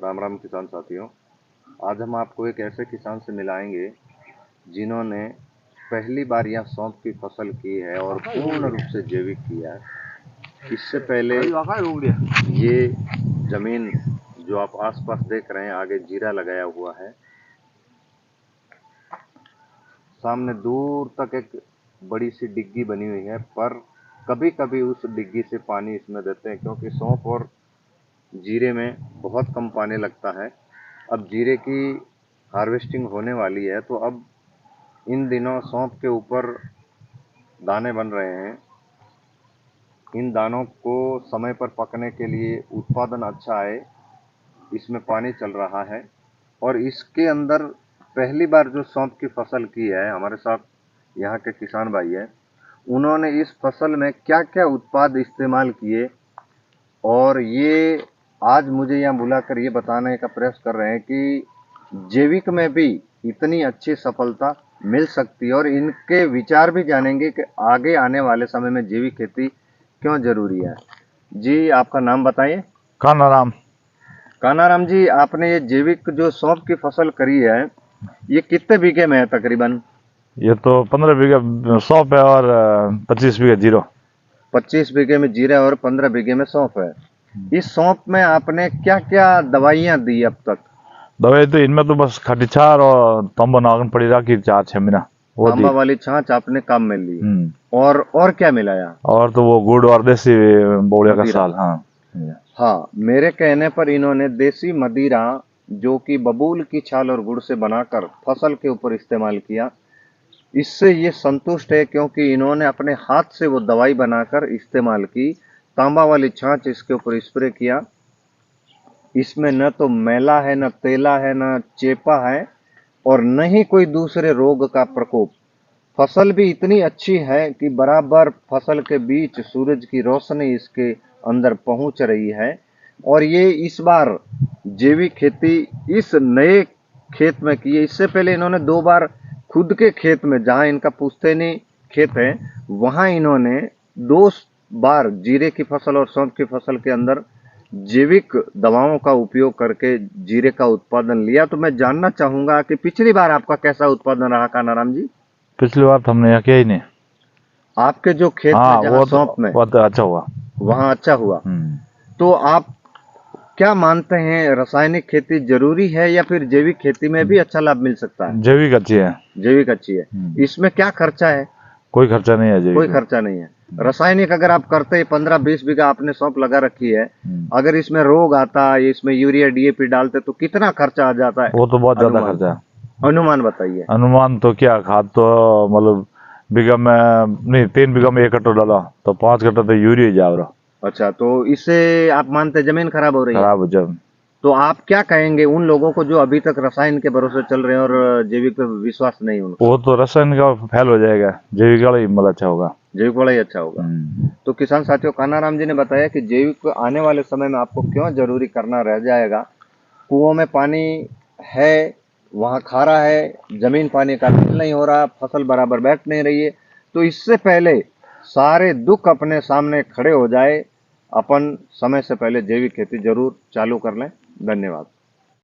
राम राम किसान साथियों। आज हम आपको एक ऐसे किसान से मिलाएंगे जिन्होंने पहली बार यहाँ सौंफ की फसल की है और पूर्ण रूप से जैविक किया है। इससे पहले ये जमीन जो आप आसपास देख रहे हैं, आगे जीरा लगाया हुआ है, सामने दूर तक एक बड़ी सी डिग्गी बनी हुई है, पर कभी कभी उस डिग्गी से पानी इसमें देते हैं क्योंकि सौंफ और जीरे में बहुत कम पानी लगता है। अब जीरे की हार्वेस्टिंग होने वाली है, तो अब इन दिनों सौंफ के ऊपर दाने बन रहे हैं। इन दानों को समय पर पकने के लिए उत्पादन अच्छा आए, इसमें पानी चल रहा है। और इसके अंदर पहली बार जो सौंफ की फसल की है, हमारे साथ यहाँ के किसान भाई है, उन्होंने इस फसल में क्या क्या उत्पाद इस्तेमाल किए और ये आज मुझे यहाँ बुलाकर ये बताने का प्रयास कर रहे हैं कि जैविक में भी इतनी अच्छी सफलता मिल सकती है। और इनके विचार भी जानेंगे कि आगे आने वाले समय में जैविक खेती क्यों जरूरी है। जी, आपका नाम बताइए। कानाराम। कानाराम जी, आपने ये जैविक जो सौंफ की फसल करी है, ये कितने बीघे में है तकरीबन? ये तो 15 बीघा सौंफ है और 25 बीघा जीरो। 25 बीघे में जीरा और 15 बीघे में सौंफ है। इस सौंफ में आपने क्या क्या दवाइयां दी अब तक? दवाई तो इनमें तो बस खटी छार और तंबो नागन पड़ी रखी 4-6 महीना वो दी। तांबा वाली छाछ आपने काम में ली। और क्या मिलाया? और तो वो गुड़ और देसी बोड़िया का साल। हाँ, मेरे कहने पर इन्होंने देसी मदिरा जो कि बबूल की छाल और गुड़ से बनाकर फसल के ऊपर इस्तेमाल किया। इससे ये संतुष्ट है क्योंकि इन्होंने अपने हाथ से वो दवाई बनाकर इस्तेमाल की। तांबा वाली छाछ इसके ऊपर स्प्रे किया। इसमें न तो मैला है, न तेला है, न चेपा है और न ही कोई दूसरे रोग का प्रकोप। फसल भी इतनी अच्छी है कि बराबर फसल के बीच सूरज की रोशनी इसके अंदर पहुंच रही है। और ये इस बार जैविक खेती इस नए खेत में की है। इससे पहले इन्होंने 2 बार खुद के खेत में, जहां इनका पुश्तैनी खेत है, वहां इन्होंने 2 बार जीरे की फसल और सौंफ की फसल के अंदर जैविक दवाओं का उपयोग करके जीरे का उत्पादन लिया। तो मैं जानना चाहूंगा कि पिछली बार आपका कैसा उत्पादन रहा कानाराम जी? पिछली बार तो हमने यहाँ किया ही नहीं। आपके जो खेत में जहाँ सौंफ में, वो तो अच्छा हुआ, वहाँ अच्छा हुआ। तो आप क्या मानते हैं, रासायनिक खेती जरूरी है या फिर जैविक खेती में भी अच्छा लाभ मिल सकता है? जैविक अच्छी है। जैविक अच्छी है। इसमें क्या खर्चा है? कोई खर्चा नहीं है जैविक। कोई खर्चा नहीं है। रासायनिक अगर आप करते हैं, 15-20 बीघा आपने सौंफ लगा रखी है, अगर इसमें रोग आता, इसमें यूरिया डीएपी डालते तो कितना खर्चा आ जाता है? वो तो बहुत ज्यादा खर्चा है। अनुमान बताइए। अनुमान तो क्या, खाद तो मतलब बीघा में नहीं, 3 बीघा में 1 कट्टा डाला तो 5 कट्टा तो यूरिया ही जा रहा। अच्छा, तो इससे आप मानते जमीन खराब हो रही है? खराब हो जब। तो आप क्या कहेंगे उन लोगों को जो अभी तक रसायन के भरोसे चल रहे हैं और जैविक पे विश्वास नहीं उनका? वो तो रसायन का फेल हो जाएगा, जैविक वाला ही मतलब अच्छा होगा। जैविक वाला ही अच्छा होगा। तो किसान साथियों, कानाराम जी ने बताया कि जैविक आने वाले समय में आपको क्यों जरूरी करना रह जाएगा। कुओं में पानी है, वहाँ खारा है, जमीन पानी का फिल नहीं हो रहा, फसल बराबर बैठ नहीं रही है। तो इससे पहले सारे दुख अपने सामने खड़े हो जाए, अपन समय से पहले जैविक खेती जरूर चालू कर लें। धन्यवाद।